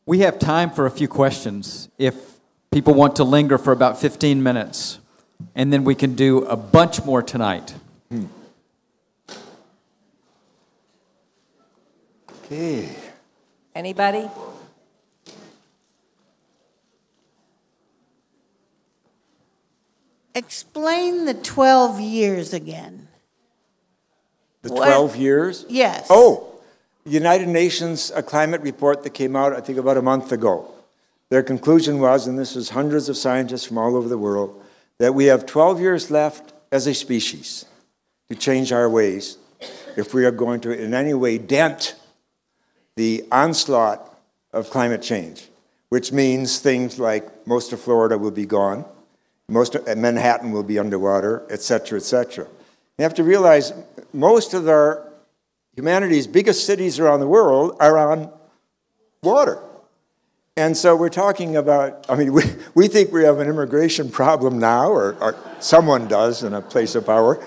We have time for a few questions if people want to linger for about 15 minutes, and then we can do a bunch more tonight. Okay. Anybody? Explain the 12 years again. The 12 years? Yes. Oh, the United Nations climate report that came out, I think, about a month ago. Their conclusion was, and this was hundreds of scientists from all over the world, that we have 12 years left as a species to change our ways if we are going to in any way dent the onslaught of climate change, which means things like most of Florida will be gone, most of Manhattan will be underwater, et cetera, et cetera. You have to realize most of humanity's biggest cities around the world are on water. And so we're talking about, I mean, we think we have an immigration problem now, or someone does in a place of power.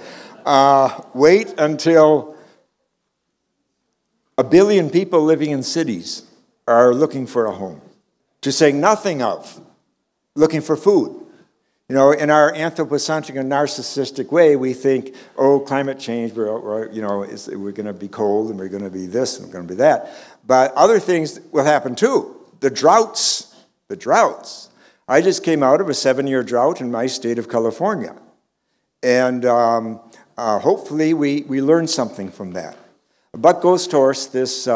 Wait until 1 billion people living in cities are looking for a home, to say nothing of looking for food. You know, in our anthropocentric and narcissistic way, we think, oh, climate change, we're going to be cold and we're going to be this and we're going to be that. But other things will happen too. The droughts. I just came out of a 7-year drought in my state of California. And hopefully we learned something from that. Buck Ghosthorse, this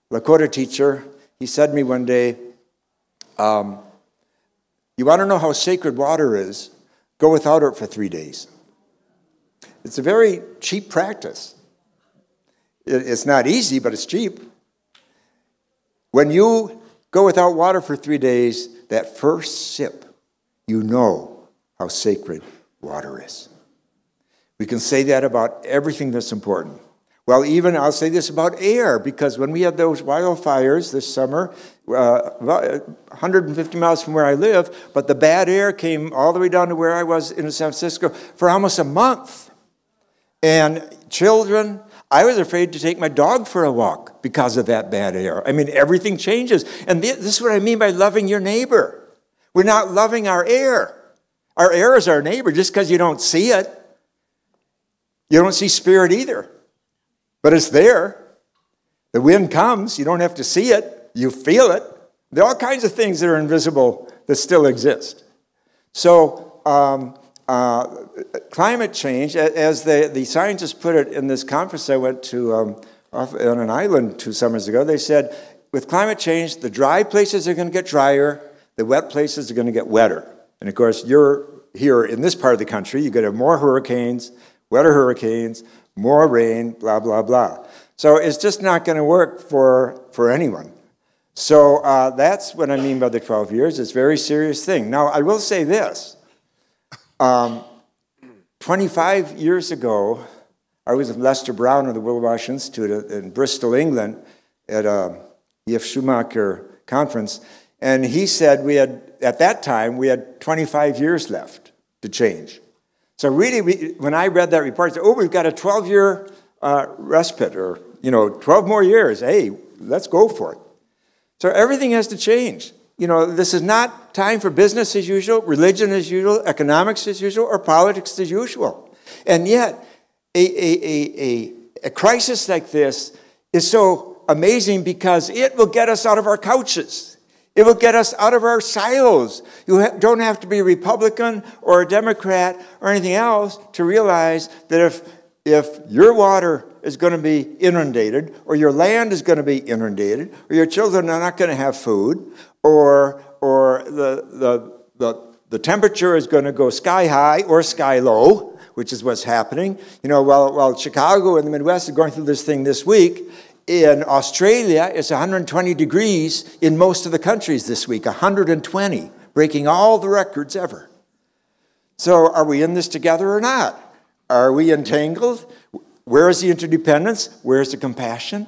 Lakota teacher, he said to me one day, you want to know how sacred water is? Go without it for 3 days. It's a very cheap practice. It's not easy, but it's cheap. When you go without water for 3 days, that first sip, you know how sacred water is. We can say that about everything that's important. Well, even I'll say this about air, because when we had those wildfires this summer, 150 miles from where I live, but the bad air came all the way down to where I was in San Francisco for almost a month. And children, I was afraid to take my dog for a walk because of that bad air. I mean, everything changes. And this is what I mean by loving your neighbor. We're not loving our air. Our air is our neighbor just because you don't see it. You don't see spirit either. But it's there. The wind comes. You don't have to see it. You feel it. There are all kinds of things that are invisible that still exist. So climate change, as the scientists put it in this conference I went to on an island 2 summers ago, they said, with climate change, the dry places are going to get drier, the wet places are going to get wetter. And of course, you're here in this part of the country, you're going to have more hurricanes, wetter hurricanes, more rain, blah, blah, blah. So it's just not going to work for anyone. So that's what I mean by the 12 years. It's a very serious thing. Now, I will say this. 25 years ago, I was with Lester Brown of the Wilwash Institute in Bristol, England, at a E.F. Schumacher conference, and he said at that time, we had 25 years left to change. So really, when I read that report, I said, oh, we've got a 12-year respite, or 12 more years. Hey, let's go for it. So everything has to change. This is not time for business as usual, religion as usual, economics as usual, or politics as usual. And yet, a crisis like this is so amazing because it will get us out of our couches. It will get us out of our silos. You don't have to be a Republican or a Democrat or anything else to realize that if your water is going to be inundated, or your land is going to be inundated, or your children are not going to have food, or the temperature is going to go sky high or sky low, which is what's happening. While Chicago and the Midwest are going through this thing this week, in Australia, it's 120 degrees in most of the countries this week, 120, breaking all the records ever. So are we in this together or not? Are we entangled? Where is the interdependence? Where is the compassion?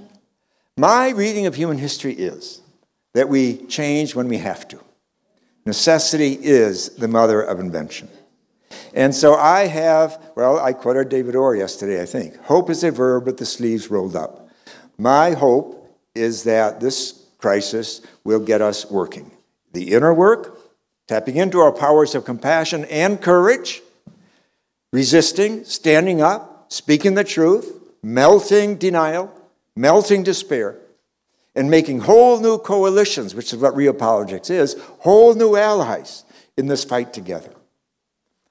My reading of human history is that we change when we have to. Necessity is the mother of invention. And so I quoted David Orr yesterday, I think. Hope is a verb with the sleeves rolled up. My hope is that this crisis will get us working. The inner work, tapping into our powers of compassion and courage, resisting, standing up, speaking the truth, melting denial, melting despair, and making whole new coalitions, which is what real politics is, whole new allies in this fight together.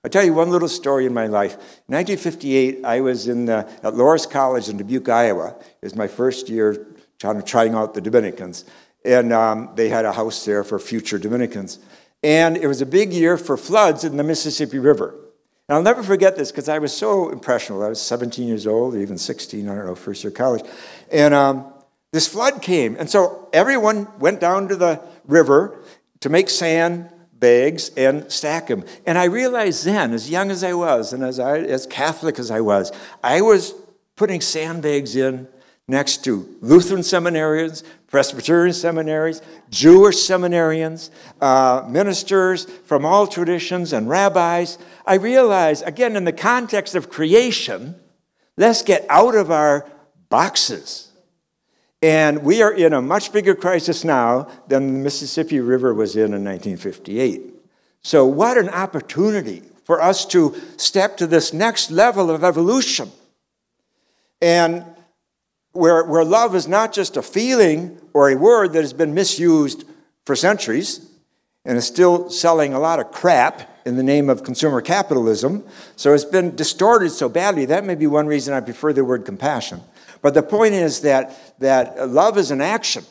I'll tell you one little story in my life. In 1958, I was at Loras College in Dubuque, Iowa. It was my first year trying out the Dominicans. And they had a house there for future Dominicans. And it was a big year for floods in the Mississippi River. And I'll never forget this because I was so impressionable. I was 17 years old, or even 16, I don't know, first year college. And this flood came. And so everyone went down to the river to make sandbags and stack them. And I realized then, as young as I was, and as Catholic as I was putting sandbags in next to Lutheran seminarians, Presbyterian seminaries, Jewish seminarians, ministers from all traditions, and rabbis. I realized, again, in the context of creation, let's get out of our boxes. And we are in a much bigger crisis now than the Mississippi River was in 1958. So what an opportunity for us to step to this next level of evolution. And where love is not just a feeling or a word that has been misused for centuries and is still selling a lot of crap in the name of consumer capitalism, so it's been distorted so badly. That may be one reason I prefer the word compassion. But the point is that love is an action.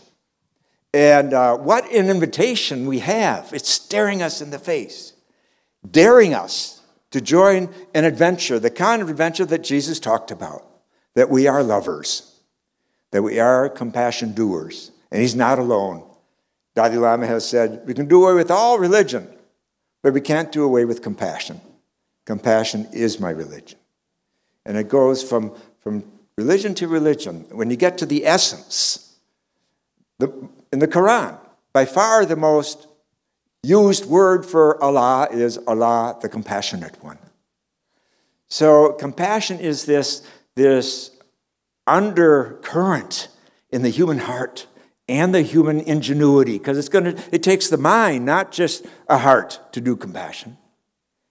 And what an invitation we have. It's staring us in the face, daring us to join an adventure, the kind of adventure that Jesus talked about, that we are lovers, that we are compassion doers. And he's not alone. Dalai Lama has said, we can do away with all religion, but we can't do away with compassion. Compassion is my religion. And it goes from religion to religion. When you get to the essence, in the Quran, by far the most used word for Allah is Allah, the compassionate one. So compassion is this undercurrent in the human heart and the human ingenuity, because it takes the mind, not just a heart, to do compassion.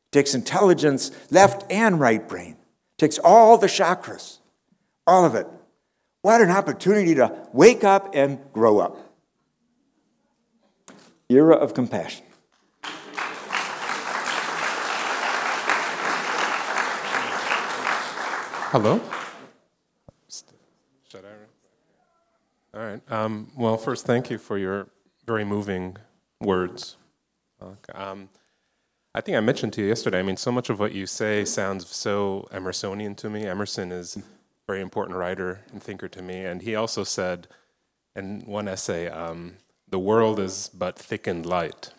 It takes intelligence, left and right brain. It takes all the chakras. All of it. What an opportunity to wake up and grow up. Era of compassion. Hello? Should I? All right. Well, first, thank you for your very moving words. I think I mentioned to you yesterday, so much of what you say sounds so Emersonian to me. Emerson is very important writer and thinker to me. And he also said in one essay, the world is but thickened light.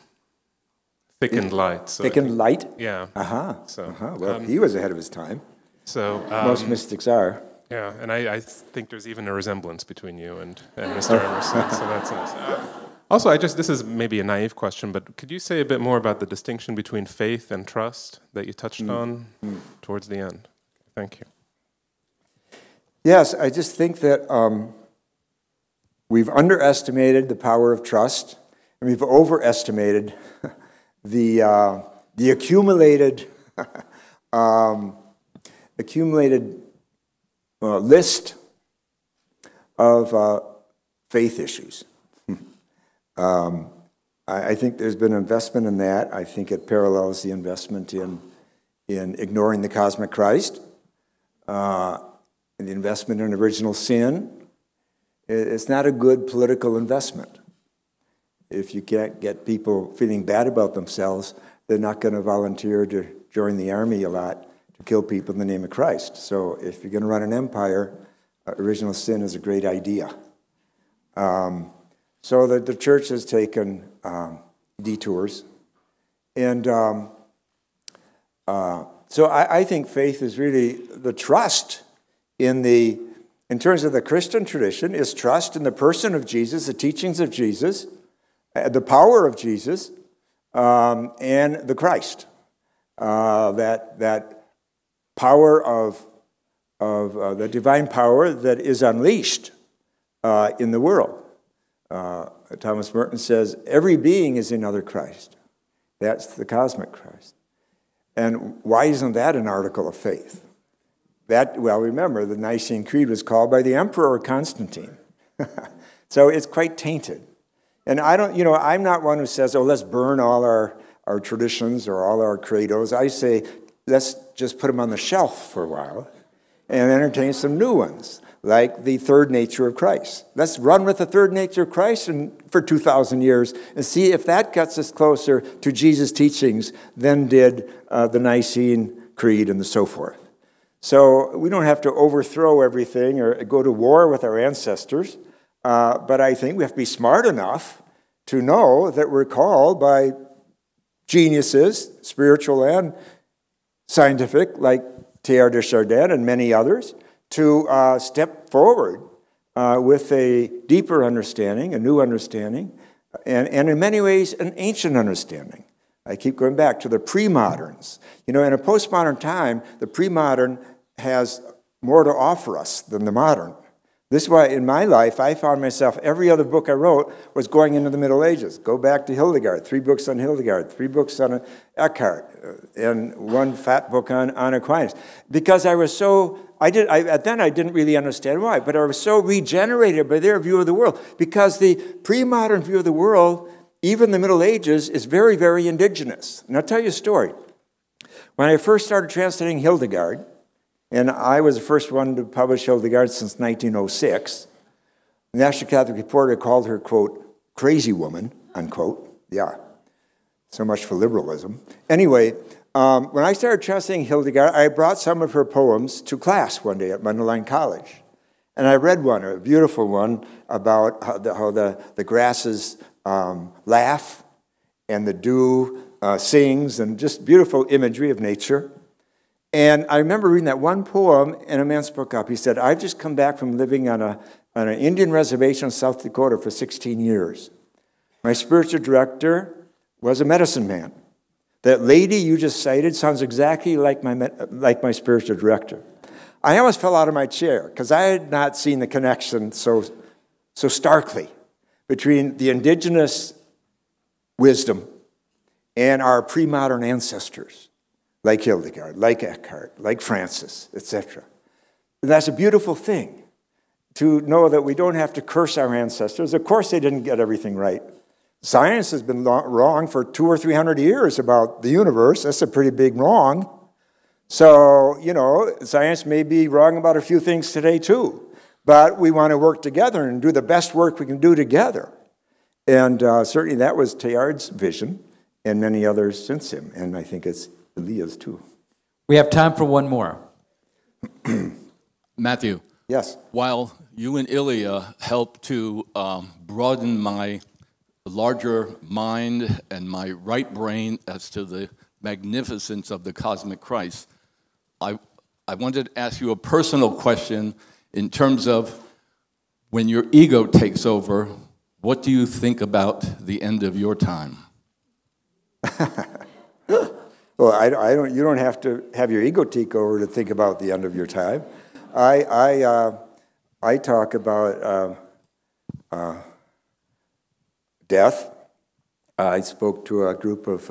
Thickened light. So thickened light? Yeah. Well, he was ahead of his time. So most mystics are. Yeah, and I think there's even a resemblance between you and Mr. Emerson, so that's nice. Also, this is maybe a naive question, but could you say a bit more about the distinction between faith and trust that you touched on towards the end? Thank you. Yes, I just think that we've underestimated the power of trust, and we've overestimated the accumulated list of faith issues. I think there's been investment in that. I think it parallels the investment in ignoring the cosmic Christ. And the investment in original sin, it's not a good political investment. If you can't get people feeling bad about themselves, they're not going to volunteer to join the army a lot to kill people in the name of Christ. So if you're going to run an empire, original sin is a great idea. So the church has taken detours. And so I think faith is really the trust in terms of the Christian tradition, is trust in the person of Jesus, the teachings of Jesus, the power of Jesus, and the Christ. That power of the divine power that is unleashed in the world. Thomas Merton says, every being is another Christ. That's the cosmic Christ. And why isn't that an article of faith? Well, remember, the Nicene Creed was called by the Emperor Constantine. So it's quite tainted. And I'm not one who says, oh, let's burn all our traditions or all our credos. I say, let's just put them on the shelf for a while and entertain some new ones, like the third nature of Christ. Let's run with the third nature of Christ for 2,000 years and see if that gets us closer to Jesus' teachings than did the Nicene Creed and so forth. So we don't have to overthrow everything or go to war with our ancestors, but I think we have to be smart enough to know that we're called by geniuses, spiritual and scientific, like Teilhard de Chardin and many others, to step forward with a deeper understanding, a new understanding, and in many ways an ancient understanding. I keep going back to the pre-moderns. In a postmodern time, the pre-modern has more to offer us than the modern. This is why in my life, I found myself, every other book I wrote was going into the Middle Ages. Go back to Hildegard, 3 books on Hildegard, 3 books on Eckhart, and 1 fat book on Aquinas. Because I was so, I didn't really understand why, but I was so regenerated by their view of the world. Because the pre-modern view of the world, even the Middle Ages, is very, very indigenous. And I'll tell you a story. When I first started translating Hildegard, and I was the first one to publish Hildegard since 1906. The National Catholic Reporter called her, quote, crazy woman, unquote. Yeah, so much for liberalism. Anyway, when I started translating Hildegard, I brought some of her poems to class one day at Mundelein College. And I read one, a beautiful one, about how the grasses laugh and the dew sings, and just beautiful imagery of nature. And I remember reading that one poem, and a man spoke up. He said, I've just come back from living on an Indian reservation in South Dakota for 16 years. My spiritual director was a medicine man. That lady you just cited sounds exactly like my spiritual director. I almost fell out of my chair, because I had not seen the connection so starkly between the indigenous wisdom and our pre-modern ancestors, like Hildegard, like Eckhart, like Francis, etc. That's a beautiful thing, to know that we don't have to curse our ancestors. Of course, they didn't get everything right. Science has been wrong for 200 or 300 years about the universe. That's a pretty big wrong. So, science may be wrong about a few things today too. But we want to work together and do the best work we can do together. And certainly that was Teilhard's vision, and many others since him. And I think it's Elia's too. We have time for one more. Matthew. Yes. While you and Ilya helped to broaden my larger mind and my right brain as to the magnificence of the cosmic Christ, I wanted to ask you a personal question in terms of when your ego takes over, what do you think about the end of your time? Well, you don't have to have your ego take over to think about the end of your time. I talk about death. I spoke to a group of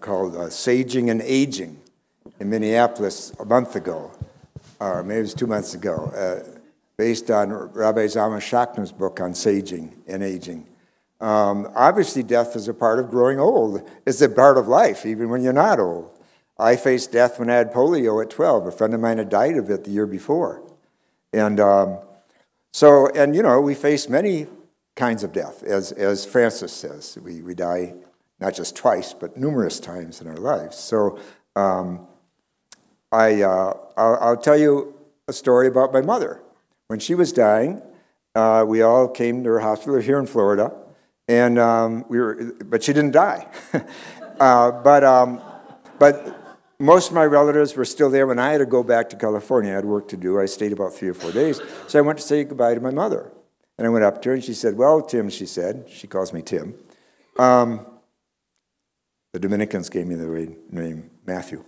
called Saging and Aging in Minneapolis a month ago, or maybe it was 2 months ago, based on Rabbi Zalman Schachtner's book on saging and aging. Obviously, death is a part of growing old. It's a part of life, even when you're not old. I faced death when I had polio at 12. A friend of mine had died of it the year before. And we face many kinds of death, as Francis says. We die not just twice, but numerous times in our lives. So I'll tell you a story about my mother. When she was dying, we all came to her hospital here in Florida. And but she didn't die. But most of my relatives were still there when I had to go back to California. I had work to do. I stayed about 3 or 4 days. So I went to say goodbye to my mother. And I went up to her, and she said, well, Tim, she said, she calls me Tim. The Dominicans gave me the name Matthew.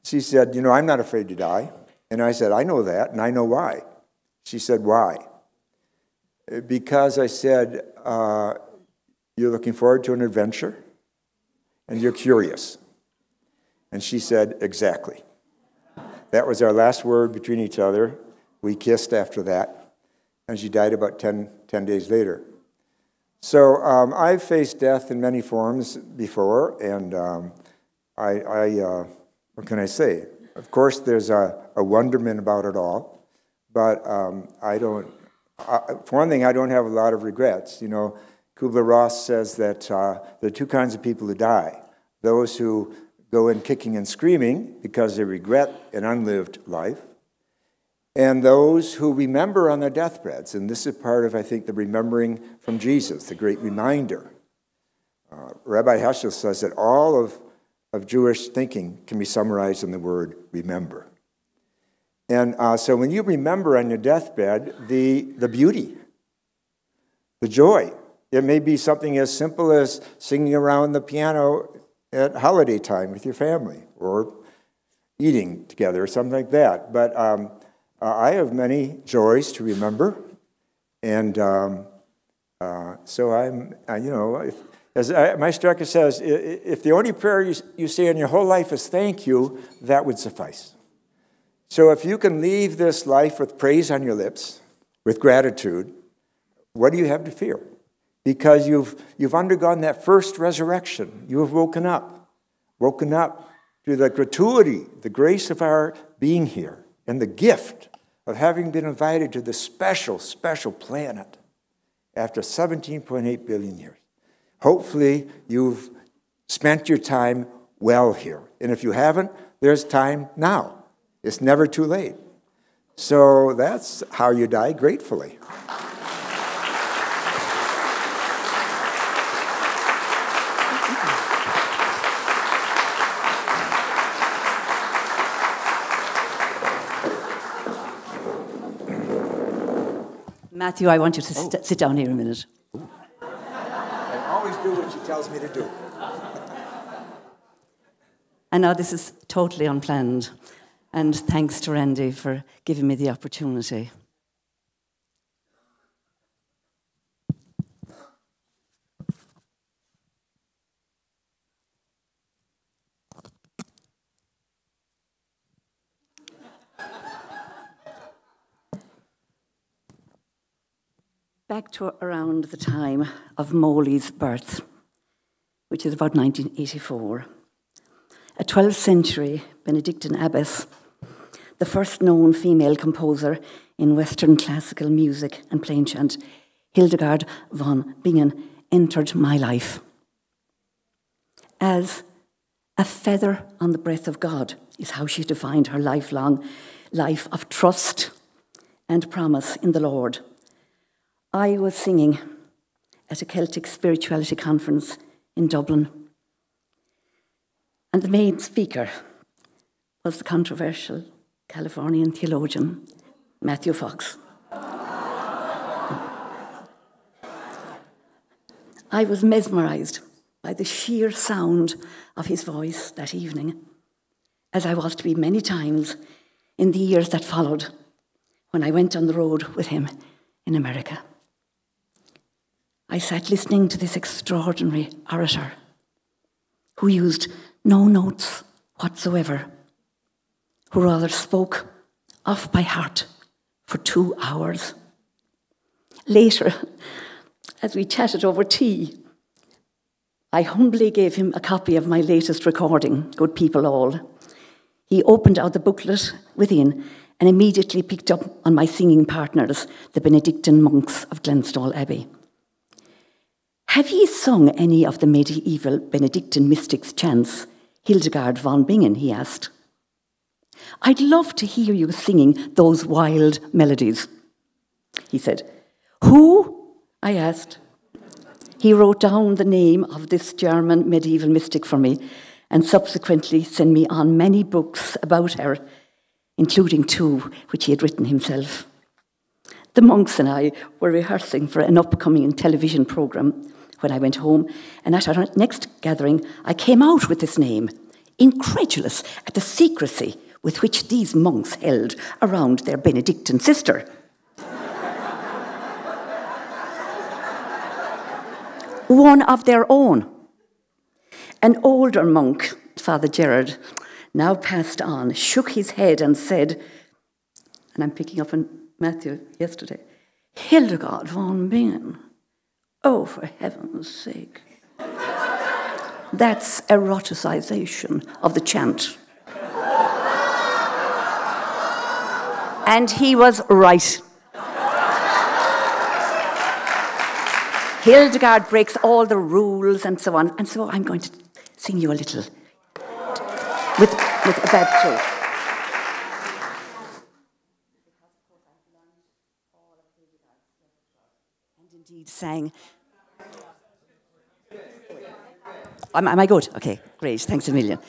She said, I'm not afraid to die. And I said, I know that, and I know why. She said, why? because I said, you're looking forward to an adventure and you're curious. And she said, exactly. That was our last word between each other. We kissed after that, and she died about 10 days later. So I've faced death in many forms before, and what can I say? Of course, there's a wonderment about it all, but for one thing, I don't have a lot of regrets. You know, Kubler-Ross says that there are two kinds of people who die. Those who go in kicking and screaming because they regret an unlived life, and those who remember on their deathbeds. And this is part of, I think, the remembering from Jesus, the great reminder. Rabbi Heschel says that all of Jewish thinking can be summarized in the word remember. And so when you remember on your deathbed, the beauty, the joy, it may be something as simple as singing around the piano at holiday time with your family, or eating together, or something like that. But I have many joys to remember, and so I'm, as Meister says, if the only prayer you say in your whole life is thank you, that would suffice. So if you can leave this life with praise on your lips, with gratitude, what do you have to fear? Because you've undergone that first resurrection. You have woken up to the gratuity, the grace of our being here, and the gift of having been invited to this special, special planet after 17.8 billion years. Hopefully, you've spent your time well here. And if you haven't, there's time now. It's never too late. So that's how you die, gratefully. Matthew, I want you to sit down here a minute. I always do what she tells me to do. And now this is totally unplanned. And thanks to Randy for giving me the opportunity. Back to around the time of Molly's birth, which is about 1984. A 12th century Benedictine abbess, the first known female composer in Western classical music and plain chant, Hildegard von Bingen, entered my life. As a feather on the breath of God is how she defined her lifelong life of trust and promise in the Lord. I was singing at a Celtic spirituality conference in Dublin, and the main speaker was the controversial Californian theologian, Matthew Fox. I was mesmerized by the sheer sound of his voice that evening, as I was to be many times in the years that followed when I went on the road with him in America. I sat listening to this extraordinary orator who used no notes whatsoever, who rather spoke off by heart for 2 hours. Later, as we chatted over tea, I humbly gave him a copy of my latest recording, Good People All. He opened out the booklet within and immediately picked up on my singing partners, the Benedictine monks of Glenstall Abbey. Have ye sung any of the medieval Benedictine mystics' chants, Hildegard von Bingen, he asked. I'd love to hear you singing those wild melodies. He said, who? I asked. He wrote down the name of this German medieval mystic for me and subsequently sent me on many books about her, including 2 which he had written himself. The monks and I were rehearsing for an upcoming television programme when I went home, and at our next gathering, I came out with this name, incredulous at the secrecy with which these monks held around their Benedictine sister. one of their own. An older monk, Father Gerard, now passed on, shook his head and said, and I'm picking up on Matthew yesterday, Hildegard von Bingen. Oh, for heaven's sake. That's eroticization of the chant. And he was right. Hildegard breaks all the rules and so on. And so I'm going to sing you a little with a bad throat. And indeed sang. Am I good? Okay, great. Thanks a million.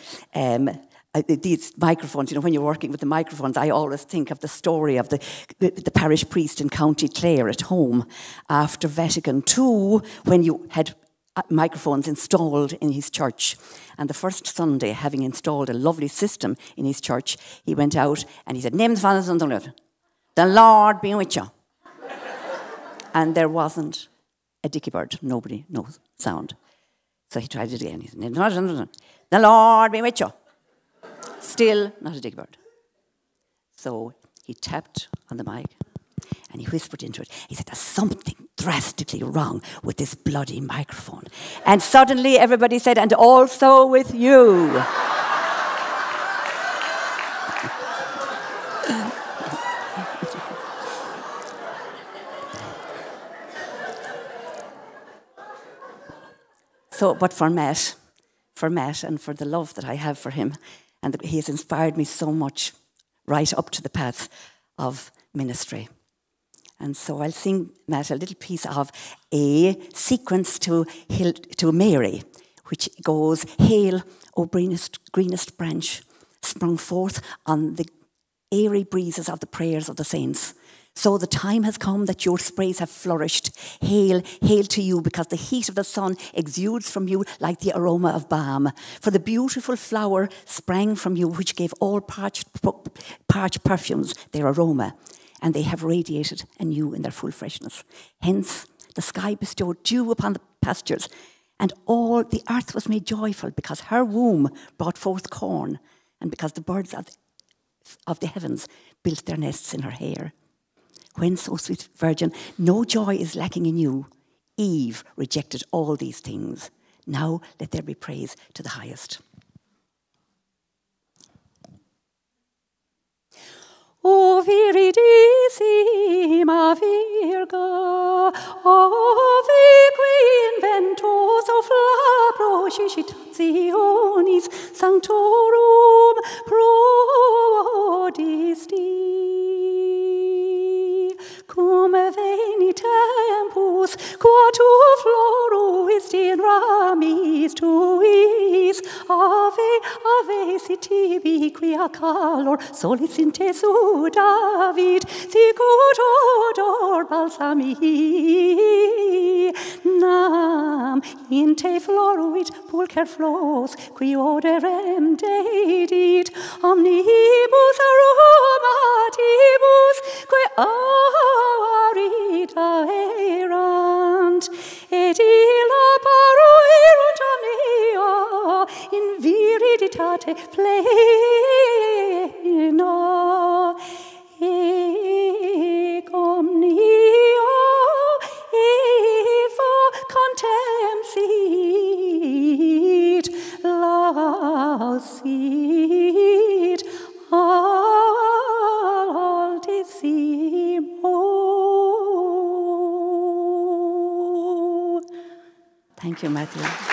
These microphones, when you're working with the microphones, I always think of the story of the parish priest in County Clare at home after Vatican II, when you had microphones installed in his church. And the first Sunday, having installed a lovely system in his church, he went out and he said, the Lord be with you. And there wasn't a dicky bird, nobody, no sound. So he tried it again. He said, the Lord be with you. Still not a dicky bird. So he tapped on the mic and he whispered into it. He said, there's something drastically wrong with this bloody microphone. And suddenly everybody said, and also with you. So, but for Matt and for the love that I have for him, and he has inspired me so much right up to the path of ministry. And so I'll sing, Matt, a little piece of a sequence to Mary, which goes, Hail, O greenest branch, sprung forth on the airy breezes of the prayers of the saints. So the time has come that your sprays have flourished. Hail, hail to you, because the heat of the sun exudes from you like the aroma of balm. For the beautiful flower sprang from you, which gave all parched perfumes their aroma, and they have radiated anew in their full freshness. Hence, the sky bestowed dew upon the pastures, and all the earth was made joyful, because her womb brought forth corn, and because the birds of the heavens built their nests in her hair. Whence, O sweet Virgin, no joy is lacking in you. Eve rejected all these things. Now let there be praise to the highest. O viridissima Virgo, o qui inventus of labro citationis sanctorum prodisti. Cum veni tempus, qua tu floruist in ramis tuis, ave sit tibi quia calor solis in te sudavit, sicut odor balsami. Nam in te floruit pulcher flos, qui oderem dedit, omnibus aromatibus, que aurita erant, et illa paruerunt omnia in viriditate plena, ec omnia eva contem sit, lausit altissimo. Thank you, Matthew.